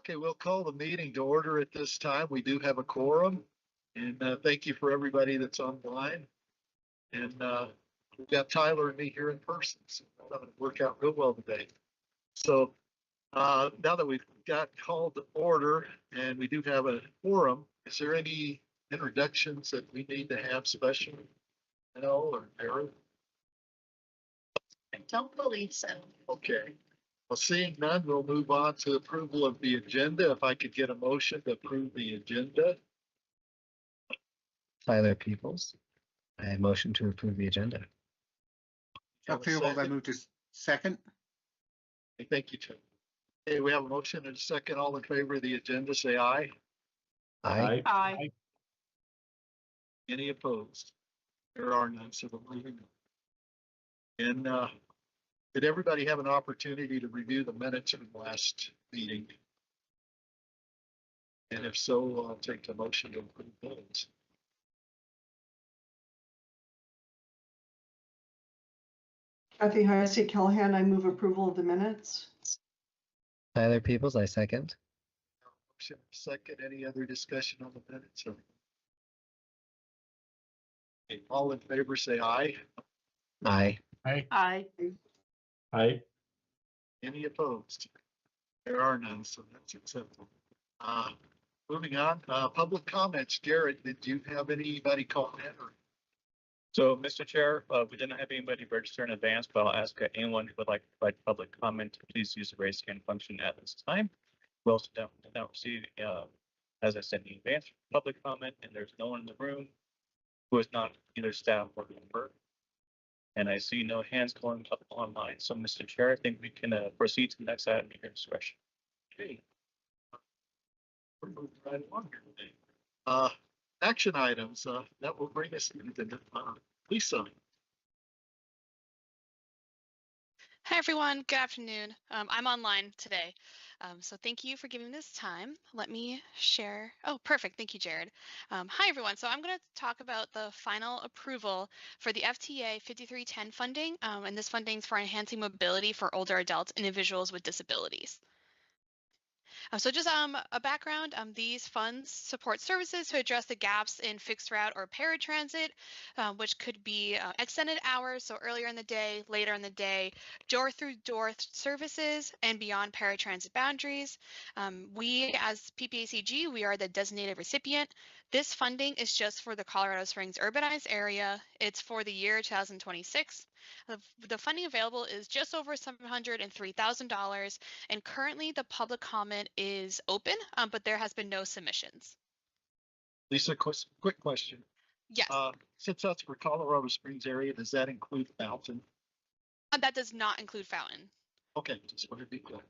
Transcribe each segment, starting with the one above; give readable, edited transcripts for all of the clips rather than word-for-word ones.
Okay, we'll call the meeting to order at this time. We do have a quorum. And thank you for everybody that's online. And we've got Tyler and me here in person. So that'll work out real well today. So now that we've got called to order and we do have a quorum, is there any introductions that we need to have special? Or Aaron? I don't believe so. Okay. Well, seeing none, we'll move on to approval of the agenda. If I could get a motion to approve the agenda. Tyler Peoples. I motion to approve the agenda. Chuck Theobald, I move to second. Okay, thank you, Chuck. Okay, we have a motion and a second. All in favor of the agenda, say aye. Aye. Aye. Any opposed? There are none, so we're moving on. And did everybody have an opportunity to review the minutes of the last meeting? And if so, I'll take the motion to approve those. Kathy Hyacinth Callahan, I move approval of the minutes. Tyler Peoples, I second. Motion second. Any other discussion on the minutes? Okay, all in favor, say aye. Aye. Aye. Aye. Any opposed? There are none, so that's acceptable. Moving on, public comments. Jared, did you have anybody call in or? So, Mr. Chair, we didn't have anybody register in advance, but I'll ask anyone who would like to provide public comment, please use the raise hand function at this time. We also did not receive, as I said in advance, public comment, and there's no one in the room who is not either staff or member. And I see no hands going up online. So, Mr. Chair, I think we can proceed to the next item at your discretion. Okay. We're moving right along here today. Action items, that will bring us into the, Lisa. Hi, everyone. Good afternoon. I'm online today. So thank you for giving this time. Let me share. Oh, perfect. Thank you, Jared. Hi, everyone. So I'm going to talk about the final approval for the FTA 5310 funding. And this funding is for enhancing mobility for older adults and individuals with disabilities. So just a background, these funds support services to address the gaps in fixed route or paratransit, which could be extended hours, so earlier in the day, later in the day, door-through-door services, and beyond paratransit boundaries. We, as PPACG, we are the designated recipient. This funding is just for the Colorado Springs urbanized area. It's for the year 2026. The funding available is just over $703,000, and currently the public comment is open, but there has been no submissions. Lisa, quick question. Yes. Since that's for Colorado Springs area, does that include Fountain? That does not include Fountain. Okay, just wanted to be clear.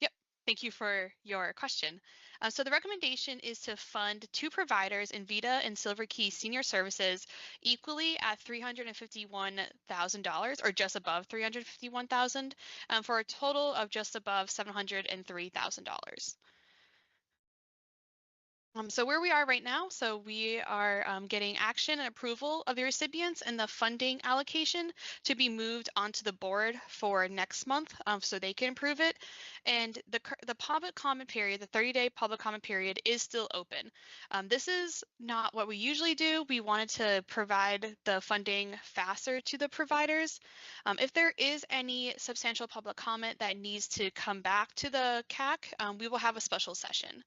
Yep. Thank you for your question. So the recommendation is to fund 2 providers in Vita and Silver Key Senior Services equally at $351,000 or just above $351,000 for a total of just above $703,000. So where we are right now, so we are getting action and approval of the recipients and the funding allocation to be moved onto the board for next month so they can approve it. And the public comment period, the 30-day public comment period is still open. This is not what we usually do. We wanted to provide the funding faster to the providers. If there is any substantial public comment that needs to come back to the CAC, we will have a special session.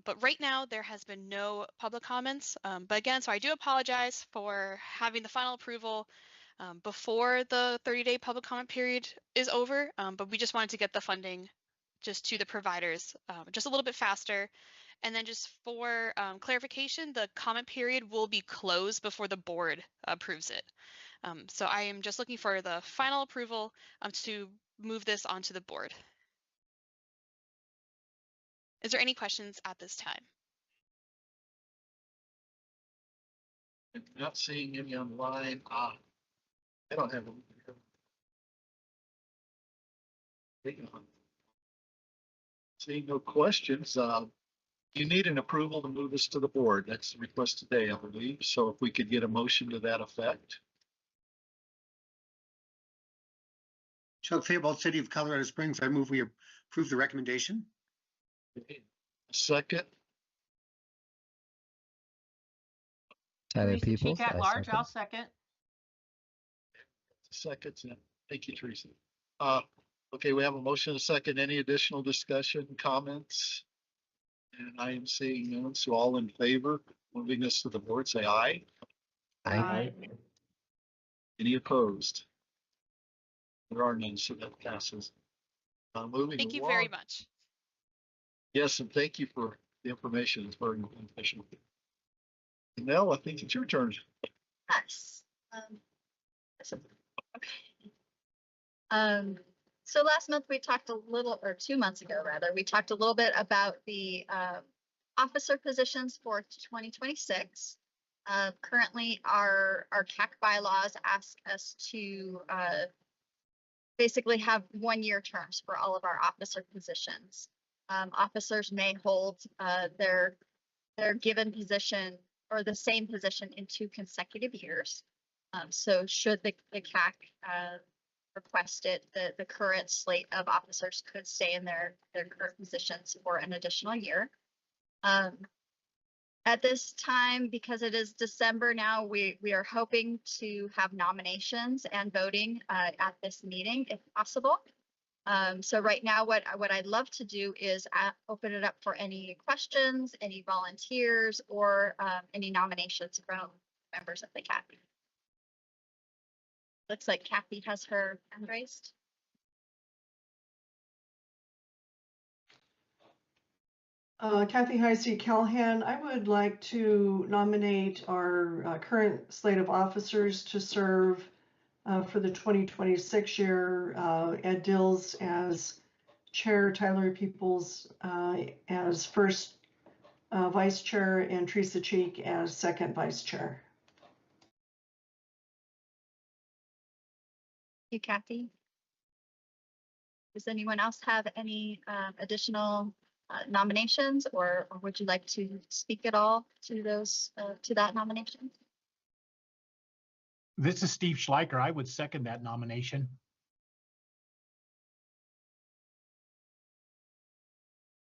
But right now there has been no public comments. But again, so I do apologize for having the final approval before the 30-day public comment period is over. But we just wanted to get the funding just to the providers just a little bit faster. And then just for clarification, the comment period will be closed before the board approves it. So I am just looking for the final approval to move this onto the board. Is there any questions at this time? I'm not seeing any online. I don't have them. Hang on. Seeing no questions. You need an approval to move this to the board. That's the request today, I believe. So if we could get a motion to that effect. Chuck Theobald, City of Colorado Springs, I move we approve the recommendation. Second, Tyler Teresa Peoples. Cheek at I large, second. I'll second. seconds. Thank you, Teresa. Uh, okay, we have a motion, a second. Any additional discussion, comments? And I am seeing none, so all in favor, moving this to the board, say aye. Aye. Any opposed? There are none, so that passes. Moving Thank you along. very much. Yes, and thank you for the information. It's very beneficial. Nell, I think it's your turn. Yes. Okay. So last month we talked a little, or 2 months ago rather, we talked a little bit about the officer positions for 2026. Currently, our CAC bylaws ask us to basically have 1-year terms for all of our officer positions. Officers may hold their given position or the same position in 2 consecutive years. So should the CAC request it, the current slate of officers could stay in their current positions for an additional year. At this time, because it is December now, we are hoping to have nominations and voting at this meeting if possible. So right now, what I'd love to do is open it up for any questions, any volunteers, or any nominations from members of the CAC. Looks like Kathy has her hand raised. Kathy Heisey Callahan, I would like to nominate our current slate of officers to serve for the 2026 year. Ed Dills as chair, Tyler Peoples as first vice chair, and Teresa Cheek as second vice chair. You, Kathy. Does anyone else have any additional nominations, or would you like to speak at all to those to that nomination? This is Steve Schleicher. I would second that nomination.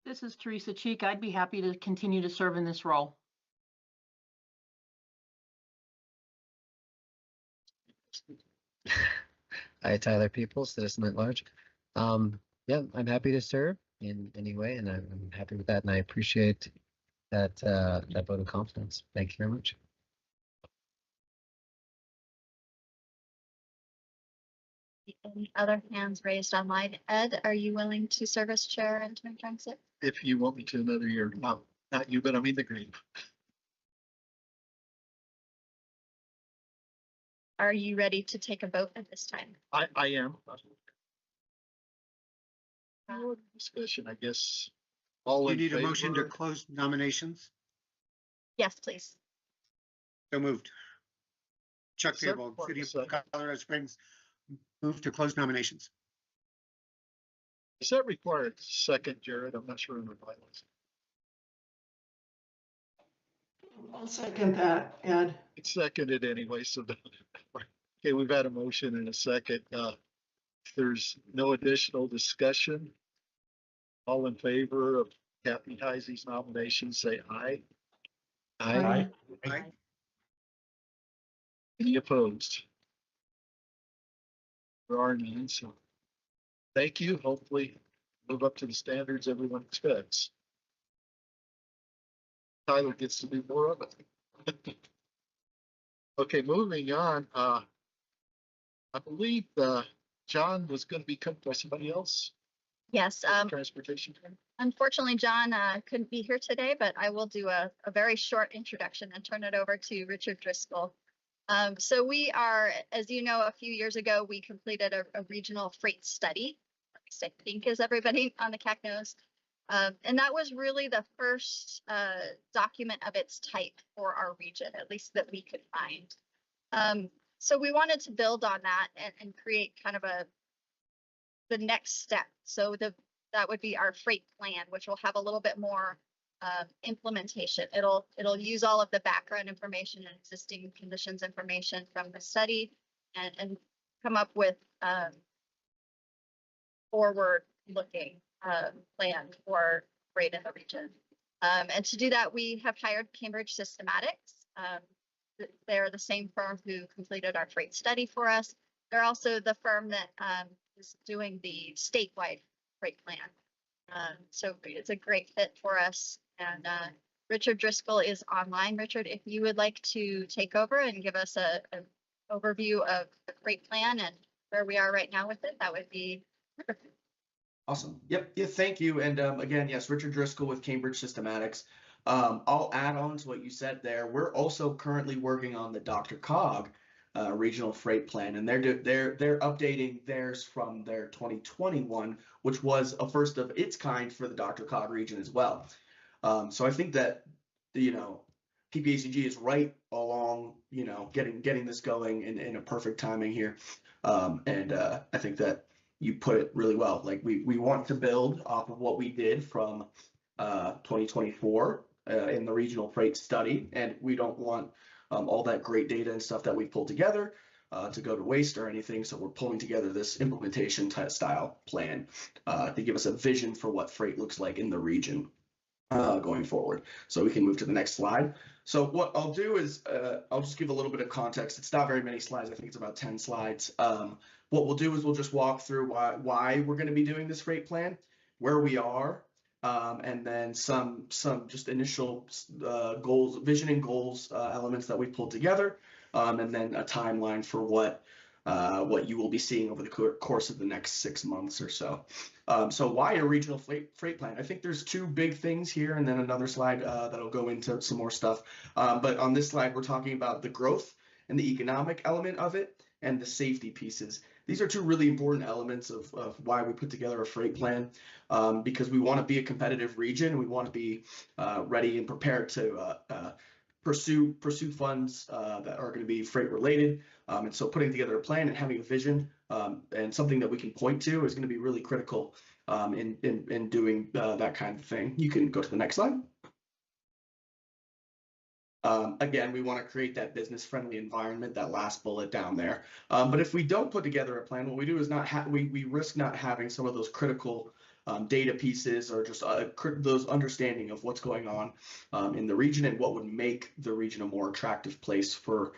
This is Teresa Cheek. I'd be happy to continue to serve in this role. I, Tyler Peoples, citizen at large. Yeah, I'm happy to serve in any way, and I'm happy with that, and I appreciate that that vote of confidence. Thank you very much. Any other hands raised online? Ed, are you willing to serve as chair in 2026? If you want me to another year, not you, but I mean the group. Are you ready to take a vote at this time? I am. More discussion, I guess. All You in need a motion to favor? close nominations? Yes, please. So moved. Chuck Second Theobald, part, City of second. Colorado Springs, move to close nominations. Does that require a second, Jared? I'm not sure in the bylaws. I'll second that, Ed. It's seconded anyway, so. Okay, we've had a motion and a second. If there's no additional discussion, all in favor of Kathy Heisey's nomination, say aye. Aye. Aye. Any opposed? There are none, so thank you. Hopefully move up to the standards everyone expects. Tyler gets to do more of it. Okay, moving on. I believe John was going to be covered by somebody else. Yes. Transportation. Unfortunately, John couldn't be here today, but I will do a very short introduction and turn it over to Richard Driscoll. So we are, as you know, a few years ago, we completed a regional freight study. At least I think as everybody on the CAC knows. And that was really the first document of its type for our region, at least that we could find. So we wanted to build on that and create kind of the next step. So that would be our freight plan, which will have a little bit more implementation. It'll use all of the background information and existing conditions information from the study and come up with forward looking plan for freight in the region. And to do that, we have hired Cambridge Systematics. They're the same firm who completed our freight study for us. They're also the firm that is doing the statewide freight plan. So it's a great fit for us. And Richard Driscoll is online. Richard, if you would like to take over and give us an overview of the freight plan and where we are right now with it, that would be wonderful. Awesome. Yep. Yeah. Thank you. And again, yes, Richard Driscoll with Cambridge Systematics. I'll add on to what you said there. We're also currently working on the DRCOG regional freight plan, and they're updating theirs from their 2021, which was a first of its kind for the DRCOG region as well. So I think that PPACG is right along, getting this going in a perfect timing here, and I think that you put it really well. Like we want to build off of what we did from 2024 in the regional freight study, and we don't want all that great data and stuff that we pulled together to go to waste or anything. So we're pulling together this implementation style plan to give us a vision for what freight looks like in the region going forward. So we can move to the next slide. So what I'll do is I'll just give a little bit of context. It's not very many slides. I think it's about 10 slides. What we'll do is we'll just walk through why we're going to be doing this freight plan, where we are, and then some just initial goals, vision and goals elements that we've pulled together, and then a timeline for what you will be seeing over the course of the next 6 months or so. So why a regional freight plan? I think there's two big things here, and then another slide that'll go into some more stuff. But on this slide, we're talking about the growth and the economic element of it and the safety pieces. These are two really important elements of why we put together a freight plan, because we want to be a competitive region. We want to be ready and prepared to pursue funds that are going to be freight related. And so putting together a plan and having a vision and something that we can point to is going to be really critical in doing that kind of thing. You can go to the next slide. Again, we want to create that business-friendly environment, that last bullet down there. But if we don't put together a plan, what we do is we risk not having some of those critical data pieces or just those understanding of what's going on in the region and what would make the region a more attractive place for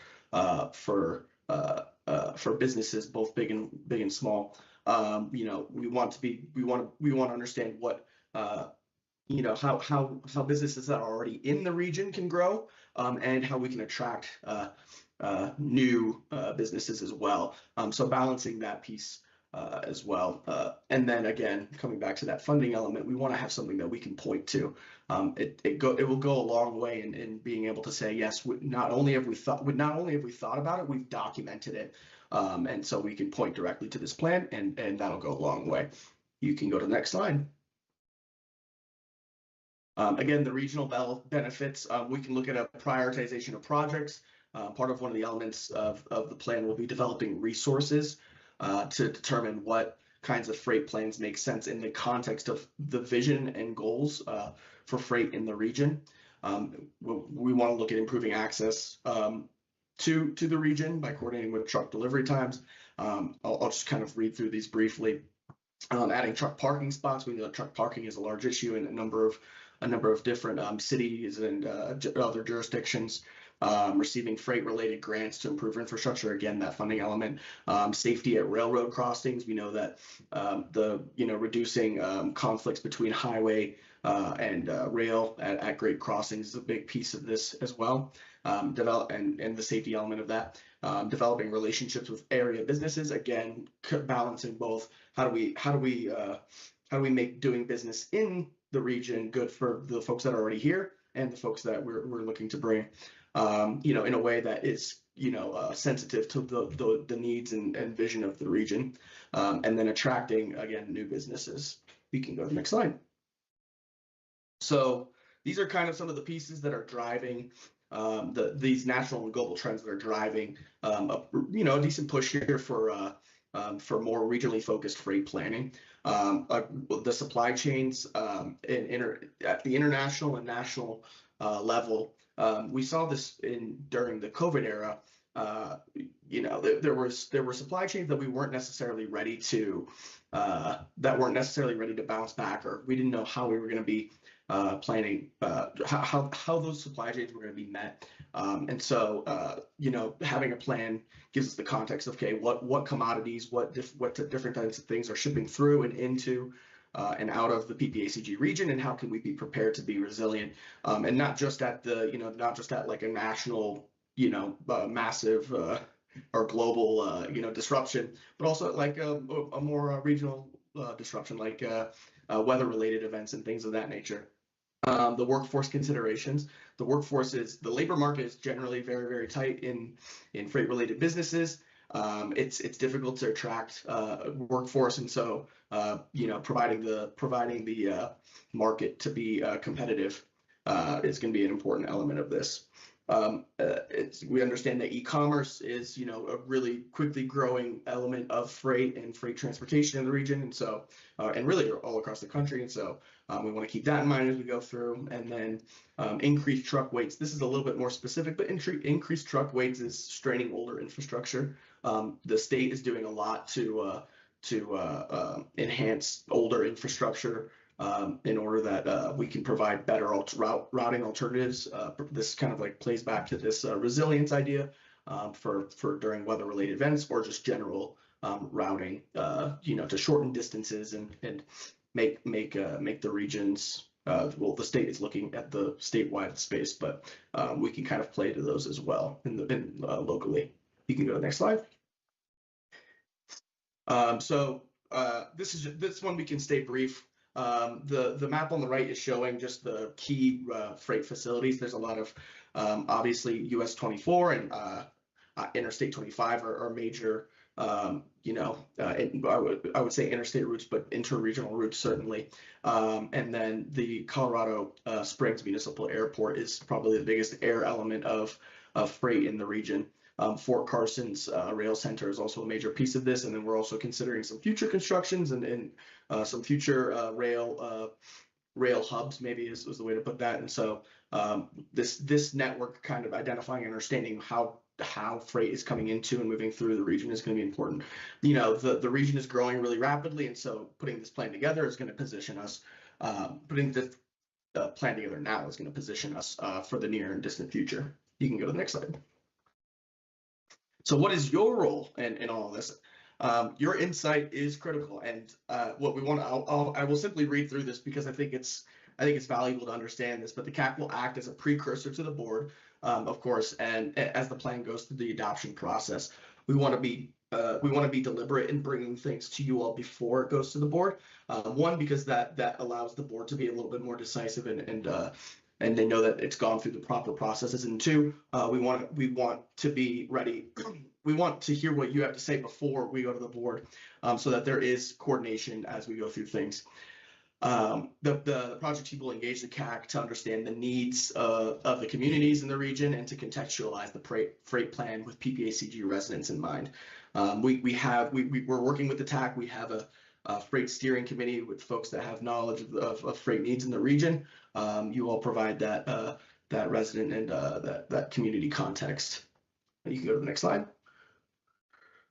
businesses, both big and small. We want to understand what how businesses that are already in the region can grow, and how we can attract new businesses as well. So balancing that piece as well. And then again, coming back to that funding element, we want to have something that we can point to. It will go a long way in being able to say, yes, not only have we thought about it, we've documented it. And so we can point directly to this plan, and that'll go a long way. You can go to the next slide. Again, the regional benefits, we can look at a prioritization of projects. Part of one of the elements of the plan will be developing resources to determine what kinds of freight plans make sense in the context of the vision and goals for freight in the region. We want to look at improving access to the region by coordinating with truck delivery times. I'll just kind of read through these briefly. Adding truck parking spots. We know that truck parking is a large issue in a number of different cities and other jurisdictions. Receiving freight-related grants to improve infrastructure. Again, that funding element. Safety at railroad crossings. We know that reducing conflicts between highway and rail at great crossings is a big piece of this as well. And the safety element of that. Developing relationships with area businesses. Again, balancing both. How do we make doing business in the region good for the folks that are already here and the folks that we're looking to bring, in a way that is, sensitive to the needs and vision of the region, and then attracting, again, new businesses. We can go to the next slide. So these are kind of some of the pieces that are driving these national and global trends that are driving, a decent push here for more regionally focused freight planning. The supply chains at the international and national level. We saw this during the COVID era, you know, there were supply chains that we weren't necessarily ready to bounce back, or we didn't know how we were going to be planning how those supply chains were going to be met. And so, you know, having a plan gives us the context of, okay, what commodities, what different types of things are shipping through and into and out of the PPACG region, and how can we be prepared to be resilient, and not just at like a national, you know, massive or global, you know, disruption, but also like a more regional disruption, like weather-related events and things of that nature. The workforce considerations. The labor market is generally very, very tight in freight-related businesses. It's difficult to attract workforce, and so you know, providing the market to be competitive is going to be an important element of this. We understand that e-commerce is, you know, a really quickly growing element of freight and freight transportation in the region, and so and really all across the country, and so we want to keep that in mind as we go through. And then increased truck weights. This is a little bit more specific, but increased truck weights is straining older infrastructure. The state is doing a lot to enhance older infrastructure in order that we can provide better routing alternatives. This kind of like plays back to this resilience idea for during weather-related events, or just general routing, you know, to shorten distances and make the regions. Well, the state is looking at the statewide space, but we can kind of play to those as well locally. You can go to the next slide. So this one we can stay brief. The map on the right is showing just the key freight facilities. There's a lot of obviously US 24 and Interstate 25 are major, you know, I would say interstate routes, but interregional routes certainly. And then the Colorado Springs Municipal Airport is probably the biggest air element of freight in the region. Fort Carson's rail center is also a major piece of this, and then we're also considering some future constructions and some future rail hubs, maybe is the way to put that. And so this network, kind of identifying and understanding how freight is coming into and moving through the region, is going to be important. You know, the region is growing really rapidly, and so putting this plan together is going to position us. Putting this plan together now is going to position us for the near and distant future. You can go to the next slide. So what is your role in all of this? Your insight is critical, and what we want to, I will simply read through this because I think it's valuable to understand this. But the CAC will act as a precursor to the board, of course, and as the plan goes through the adoption process, we want to be deliberate in bringing things to you all before it goes to the board. One, because that allows the board to be a little bit more decisive and they know that it's gone through the proper processes. And two, we want to be ready. We want to hear what you have to say before we go to the board, so that there is coordination as we go through things. The project team will engage the CAC to understand the needs of the communities in the region and to contextualize the freight plan with PPACG residents in mind. We're working with the TAC. We have a freight steering committee with folks that have knowledge of freight needs in the region. You all provide that resident and that community context. You can go to the next slide.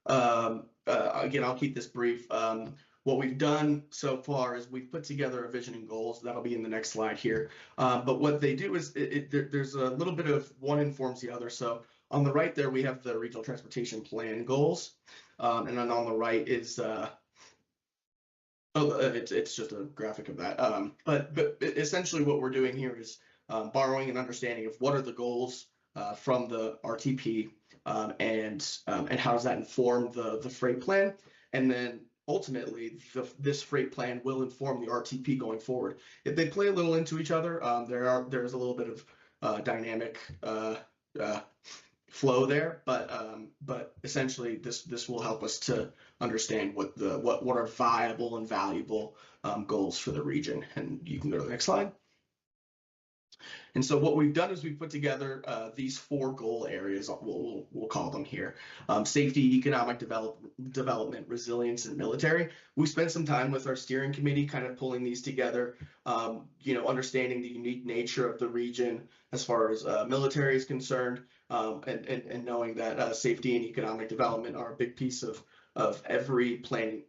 Again, I'll keep this brief. What we've done so far is we've put together a vision and goals. That'll be in the next slide here. But what they do is there's a little bit of one informs the other. So on the right there, we have the regional transportation plan goals. And then on the right is it's just a graphic of that. But essentially what we're doing here is borrowing an understanding of what are the goals from the RTP, and how does that inform the freight plan, and then ultimately this freight plan will inform the RTP going forward. If they play a little into each other, there's a little bit of dynamic flow there, but essentially this will help us to understand what are viable and valuable goals for the region. And you can go to the next slide. And so what we've done is we've put together these 4 goal areas, we'll call them here: safety, economic development, resilience, and military. We spent some time with our steering committee kind of pulling these together, understanding the unique nature of the region as far as military is concerned, and knowing that safety and economic development are a big piece of every planning,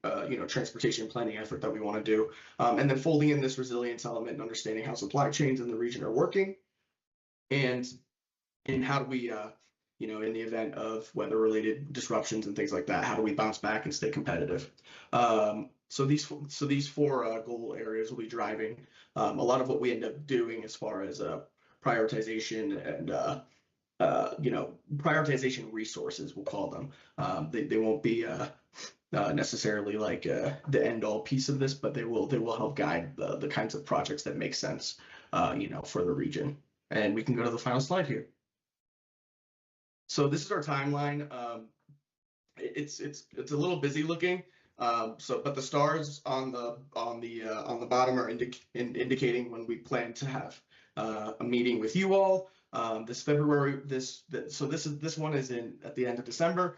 transportation planning effort that we want to do. And then folding in this resilience element and understanding how supply chains in the region are working, and how do we, in the event of weather-related disruptions and things like that, how do we bounce back and stay competitive? So these 4 goal areas will be driving a lot of what we end up doing as far as prioritization and prioritization resources, we'll call them. They won't be necessarily like the end all piece of this, but they will help guide the kinds of projects that make sense, for the region. And we can go to the final slide here. So this is our timeline. It's a little busy looking. But the stars on the bottom are indicating when we plan to have a meeting with you all. This February, this one is at the end of December.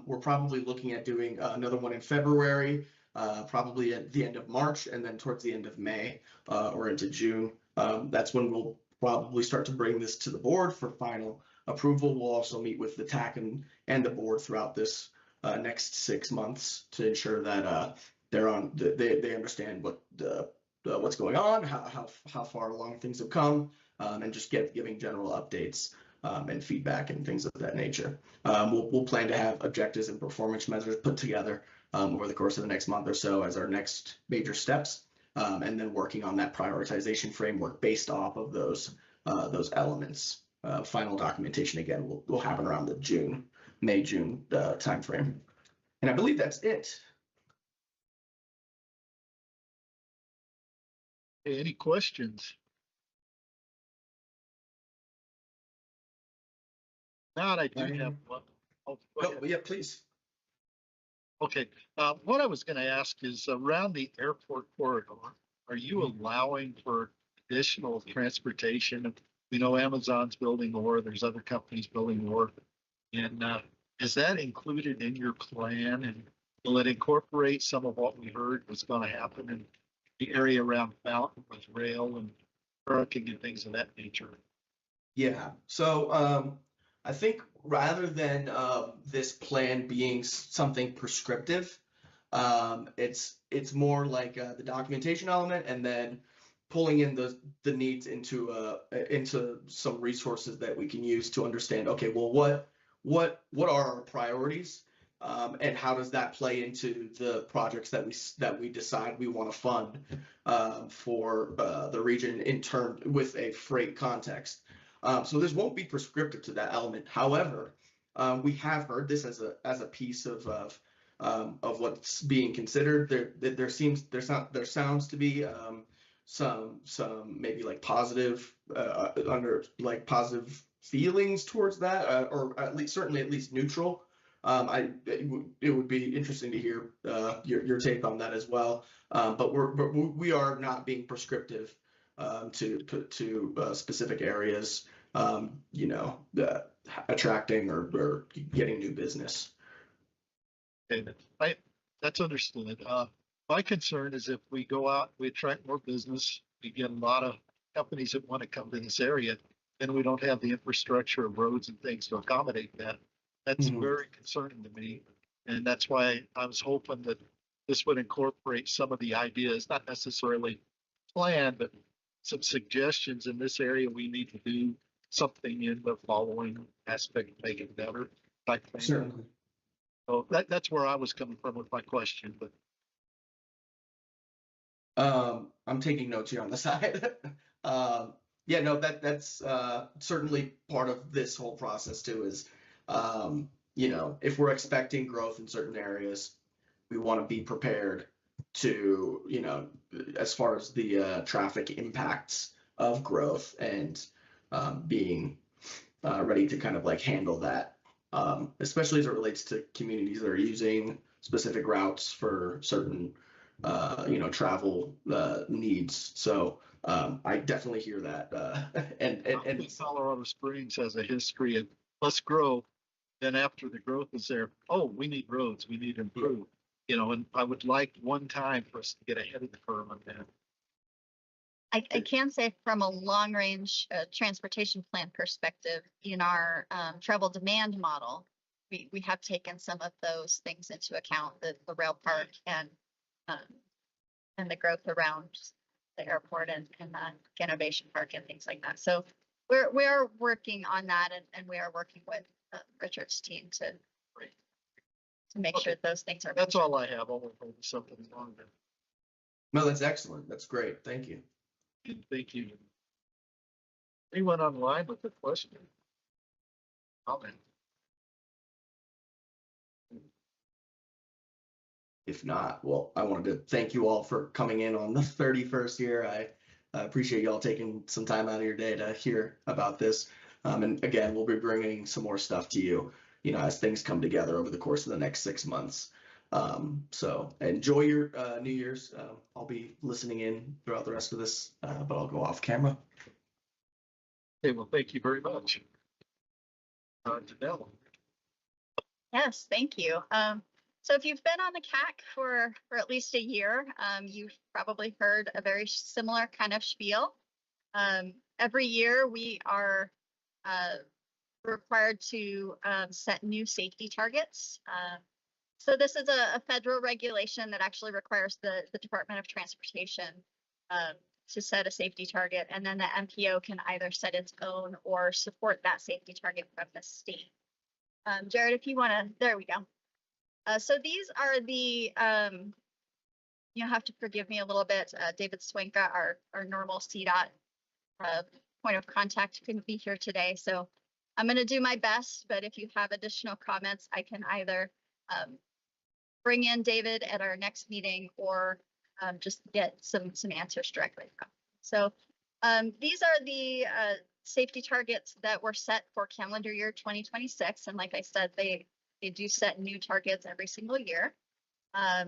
We're probably looking at doing another one in February, probably at the end of March, and then towards the end of May or into June. That's when we'll probably start to bring this to the board for final approval. We'll also meet with the TAC and the board throughout this next 6 months to ensure that they understand what's going on, how far along things have come, and just giving general updates and feedback and things of that nature. We'll plan to have objectives and performance measures put together over the course of the next month or so as our next major steps, and then working on that prioritization framework based off of those elements. Final documentation again will happen around the May-June timeframe. And I believe that's it. Any questions? Not, I do have one. Oh, go ahead. Yeah, please. Okay, what I was going to ask is around the airport corridor, are you allowing for additional transportation? We know Amazon's building more, there's other companies building more. And is that included in your plan? And will it incorporate some of what we heard was going to happen in the area around Mountain with rail and trucking and things of that nature? Yeah, so I think rather than this plan being something prescriptive, it's more like the documentation element, and then pulling in the needs into some resources that we can use to understand, okay, well, what are our priorities, and how does that play into the projects that we decide we want to fund for the region in turn with a freight context. So this won't be prescriptive to that element. However, we have heard this as a piece of what's being considered. There sounds to be some maybe like positive positive feelings towards that, or at least neutral. It would be interesting to hear your take on that as well. But we are not being prescriptive to specific areas, attracting or getting new business. And that's understood. My concern is if we go out, we attract more business, we get a lot of companies that want to come to this area, then we don't have the infrastructure of roads and things to accommodate that. That's very concerning to me. And that's why I was hoping that this would incorporate some of the ideas, not necessarily planned, but some suggestions in this area. We need to do something in the following aspect to make it better type thing. Certainly. So that's where I was coming from with my question, but I'm taking notes here on the side. Yeah, no, that's certainly part of this whole process too, is if we're expecting growth in certain areas, we want to be prepared to, as far as the traffic impacts of growth, and being ready to kind of like handle that, especially as it relates to communities that are using specific routes for certain travel needs. So I definitely hear that. And Colorado Springs has a history of let's grow. Then after the growth is there, oh, we need roads, we need to improve. And I would like one time for us to get ahead of the curve on that. I can say from a long range transportation plan perspective, in our travel demand model, we have taken some of those things into account, the rail park and the growth around the airport and the innovation park and things like that. So we're working on that, and we are working with Richard's team to make sure those things are. That's all I have. I'll hold something longer. no, that's excellent. That's great. Thank you. Thank you. Anyone online with a question? Comment? If not, well, I wanted to thank you all for coming in on the 31st here. I appreciate you all taking some time out of your day to hear about this. And again, we'll be bringing some more stuff to you, as things come together over the course of the next 6 months. So enjoy your New Year's. I'll be listening in throughout the rest of this, but I'll go off camera. Okay, well, thank you very much. Janelle. Yes, thank you. So if you've been on the CAC for at least a year, you've probably heard a very similar kind of spiel. Every year we are required to set new safety targets. So this is a federal regulation that actually requires the Department of Transportation to set a safety target, and then the MPO can either set its own or support that safety target from the state. Jared, if you want to, there we go. So these are the, you'll have to forgive me a little bit. David Swenka, our normal CDOT point of contact, couldn't be here today. So I'm going to do my best, but if you have additional comments, I can either bring in David at our next meeting or just get some answers directly from him. So these are the safety targets that were set for calendar year 2026. And like I said, they do set new targets every single year. I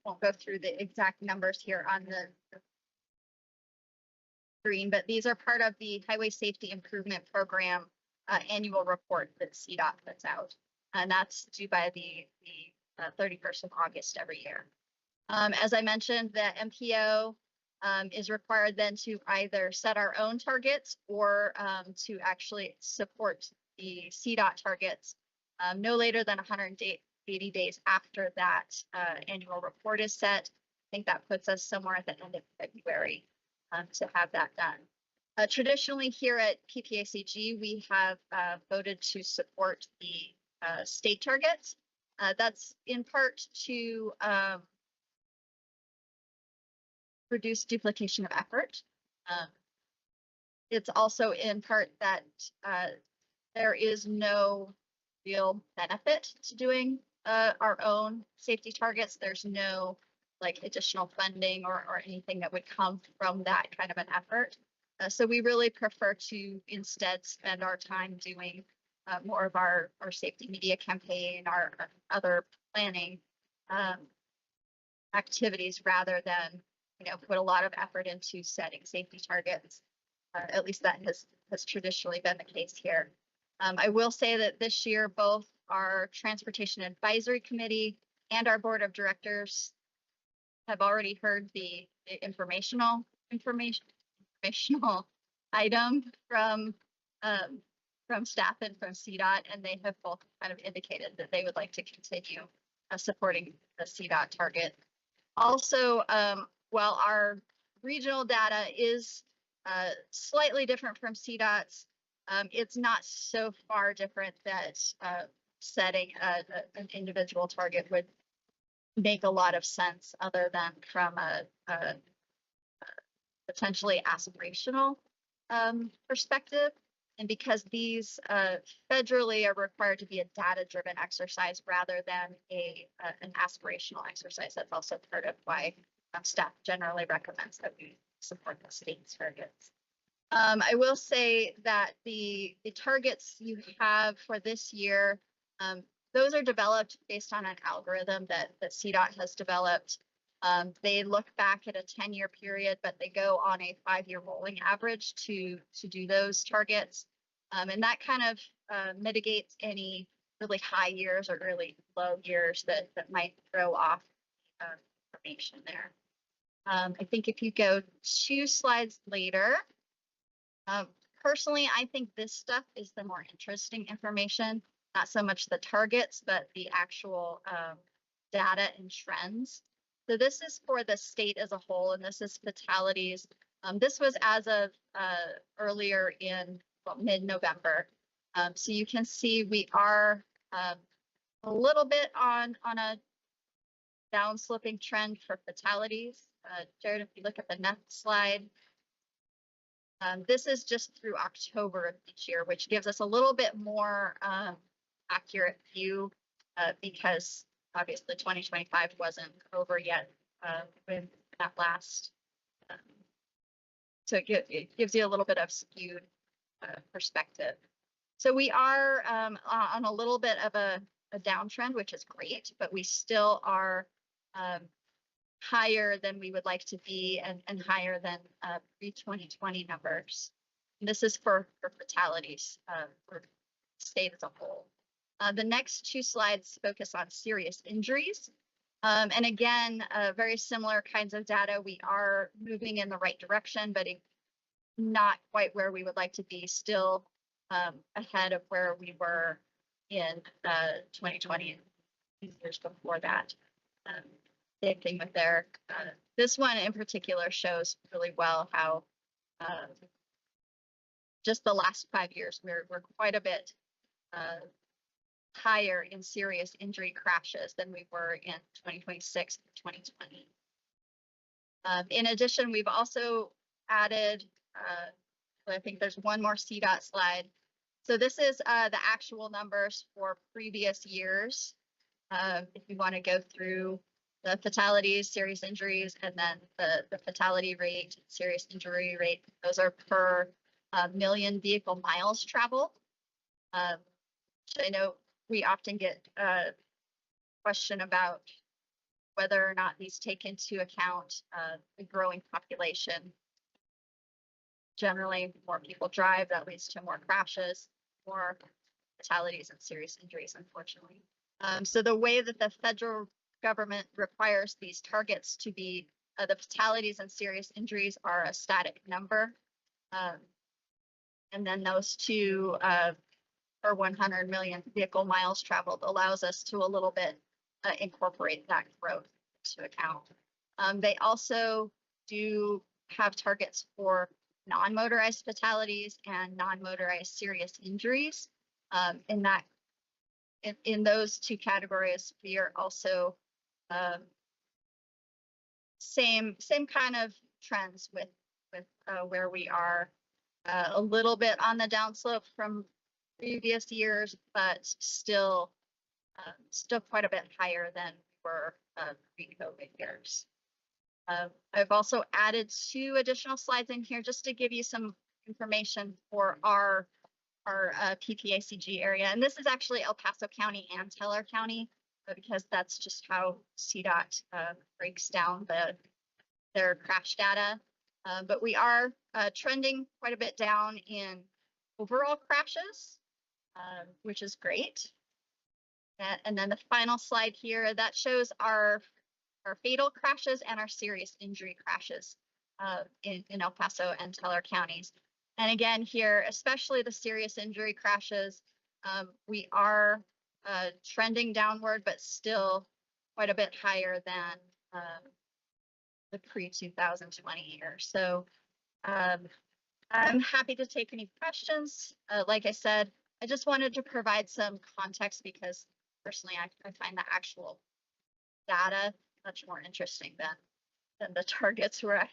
won't go through the exact numbers here on the screen, but these are part of the Highway Safety Improvement Program annual report that CDOT puts out. And that's due by the 31st of August every year. As I mentioned, the MPO is required then to either set our own targets or to actually support the CDOT targets no later than 180 days after that annual report is set. I think that puts us somewhere at the end of February to have that done. Traditionally here at PPACG, we have voted to support the state targets. That's in part to reduce duplication of effort. It's also in part that there is no real benefit to doing our own safety targets. There's no additional funding or anything that would come from that kind of an effort. So we really prefer to instead spend our time doing more of our safety media campaign, our other planning activities rather than put a lot of effort into setting safety targets. At least that has traditionally been the case here. I will say that this year, both our Transportation Advisory Committee and our Board of Directors have already heard the informational item from staff and from CDOT, and they have both kind of indicated that they would like to continue supporting the CDOT target. Also, while our regional data is slightly different from CDOT's, it's not so far different that setting an individual target would make a lot of sense other than from a potentially aspirational perspective. And because these federally are required to be a data-driven exercise rather than an aspirational exercise, that's also part of why staff generally recommends that we support the state targets. I will say that the targets you have for this year, those are developed based on an algorithm that CDOT has developed. They look back at a 10-year period, but they go on a 5-year rolling average to do those targets. And that kind of mitigates any really high years or really low years that might throw off information there. I think if you go 2 slides later, personally, I think this stuff is the more interesting information, not so much the targets, but the actual data and trends. So this is for the state as a whole, and this is fatalities. This was as of earlier in mid-November. So you can see we are a little bit on a downsloping trend for fatalities. Jared, if you look at the next slide, this is just through October of each year, which gives us a little bit more accurate view because obviously 2025 wasn't over yet with that last. So it gives you a little bit of skewed perspective. So we are on a little bit of a downtrend, which is great, but we still are higher than we would like to be and higher than pre-2020 numbers. And this is for fatalities for the state as a whole. The next 2 slides focus on serious injuries. And again, very similar kinds of data. We are moving in the right direction, but not quite where we would like to be, still ahead of where we were in 2020 and years before that. Same thing with there. This one in particular shows really well how just the last 5 years, we're quite a bit higher in serious injury crashes than we were in 2026 and 2020. In addition, we've also added, I think there's one more CDOT slide. So this is the actual numbers for previous years. If you want to go through the fatalities, serious injuries, and then the fatality rate, serious injury rate, those are per million vehicle miles traveled. I know we often get a question about whether or not these take into account the growing population. Generally, more people drive, that leads to more crashes, more fatalities and serious injuries, unfortunately. So the way that the federal government requires these targets to be, the fatalities and serious injuries are a static number. And then those two per 100 million vehicle miles traveled allows us to a little bit incorporate that growth into account. They also do have targets for non-motorized fatalities and non-motorized serious injuries. In those 2 categories, we are also same kind of trends with where we are a little bit on the downslope from previous years, but still quite a bit higher than we were pre-COVID years. I've also added 2 additional slides in here just to give you some information for our PPACG area. And this is actually El Paso County and Teller County, because that's just how CDOT breaks down their crash data. But we are trending quite a bit down in overall crashes, which is great. And then the final slide here, that shows our fatal crashes and our serious injury crashes in El Paso and Teller counties. And again, here, especially the serious injury crashes, we are trending downward, but still quite a bit higher than the pre-2020 year. So I'm happy to take any questions. Like I said, I just wanted to provide some context because personally, I find the actual data much more interesting than the targets we're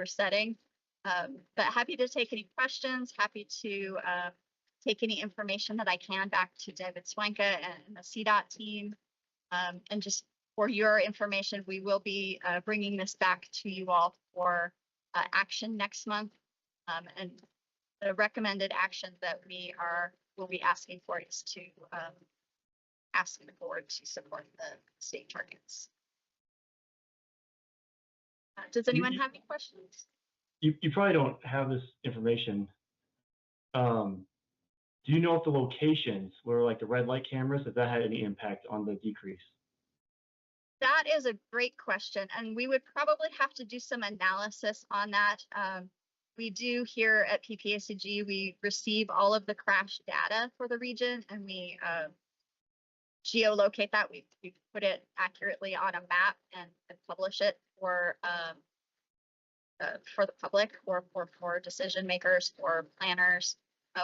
setting. But happy to take any questions, happy to take any information that I can back to David Swanka and the CDOT team. And just for your information, we will be bringing this back to you all for action next month. And the recommended action that will be asking for is to asking the board to support the state targets. Does anyone have any questions? You probably don't have this information. Do you know if the locations where like the red light cameras, if that had any impact on the decrease? That is a great question, and we would probably have to do some analysis on that. We do here at PPACG, we receive all of the crash data for the region, and we geolocate that. We put it accurately on a map and publish it for the public or for decision makers or planners.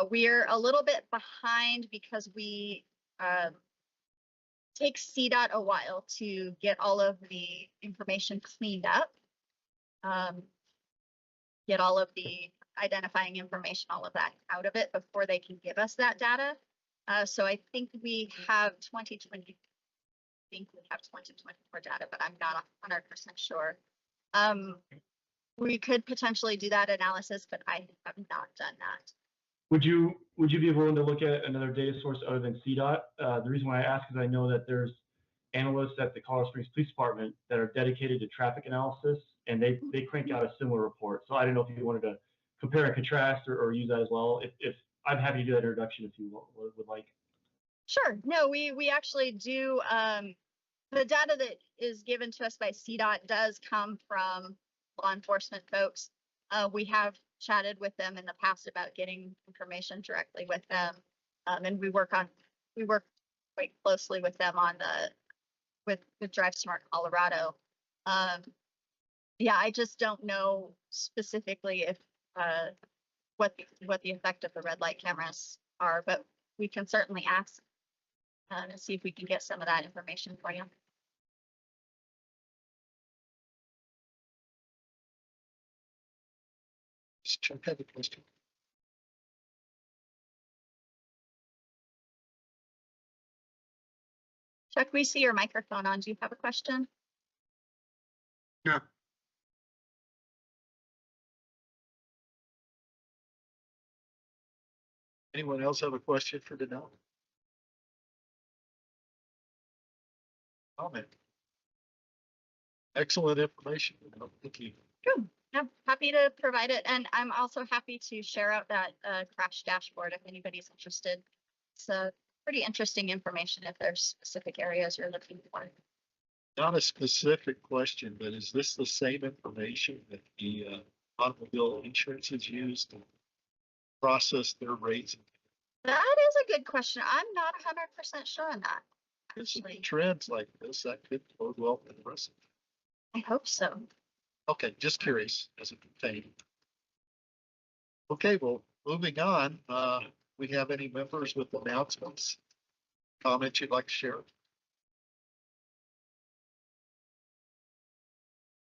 We're a little bit behind because we takes CDOT a while to get all of the information cleaned up, get all of the identifying information, all of that out of it before they can give us that data. So I think we have 2020. I think we have 2024 data, but I'm not 100% sure. We could potentially do that analysis, but I have not done that. Would you be willing to look at another data source other than CDOT? The reason why I ask is I know that there's analysts at the Colorado Springs Police Department that are dedicated to traffic analysis, and they crank out a similar report. So I don't know if you wanted to compare and contrast or use that as well. If I'm happy to do that introduction if you would like. Sure. No, we actually do. The data that is given to us by CDOT does come from law enforcement folks. We have chatted with them in the past about getting information directly with them, and we work quite closely with them on with Drive Smart Colorado. Yeah, I just don't know specifically if what the effect of the red light cameras are, but we can certainly ask and see if we can get some of that information for you. Chuck had a question. Chuck, we see your microphone on. Do you have a question? No. Anyone else have a question for Danelle? Comment. Excellent information. Thank you. Good. I'm happy to provide it. And I'm also happy to share out that crash dashboard if anybody's interested. It's pretty interesting information if there's specific areas you're looking for. Not a specific question, but is this the same information that the automobile insurance is used to process their rates? That is a good question. I'm not 100% sure on that. Actually, Trends like this, that could bode well for the rest of it. I hope so. Okay, just curious as it pertains. Okay, well, moving on, we have any members with announcements, comments you'd like to share?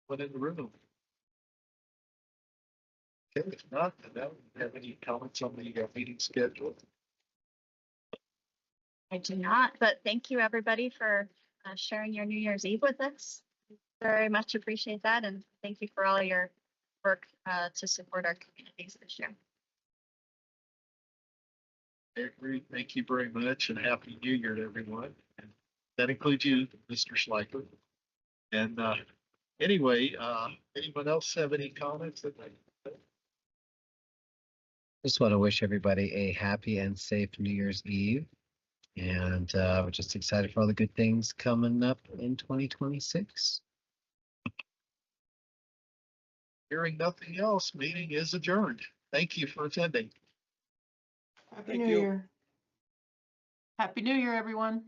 What in the room? Okay, if not, then do you have any comments on the meeting schedule? I do not, but thank you everybody for sharing your New Year's Eve with us. Very much appreciate that, and thank you for all your work to support our communities this year. I agree. Thank you very much, and Happy New Year to everyone. And that includes you, Mr. Schleicher. And anyway, anyone else have any comments that they? Just want to wish everybody a happy and safe New Year's Eve. And we're just excited for all the good things coming up in 2026. Hearing nothing else, meeting is adjourned. Thank you for attending. Happy New Year. Happy New Year, everyone.